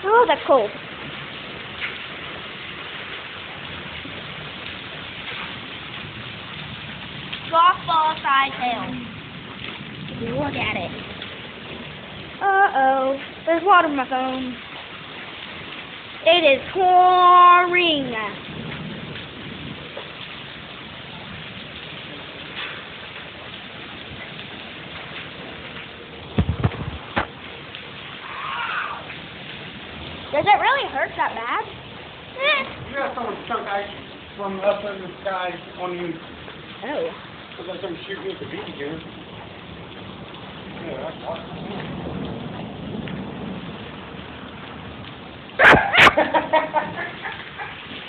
Oh, that's cold. Softball size hail. Look at it. Uh-oh. There's water on my phone. It is pouring. Does it really hurt that bad? You got someone chunk ice from up in the sky on you. Oh. Looks like someone shooting at the beach here. Yeah, that's awesome.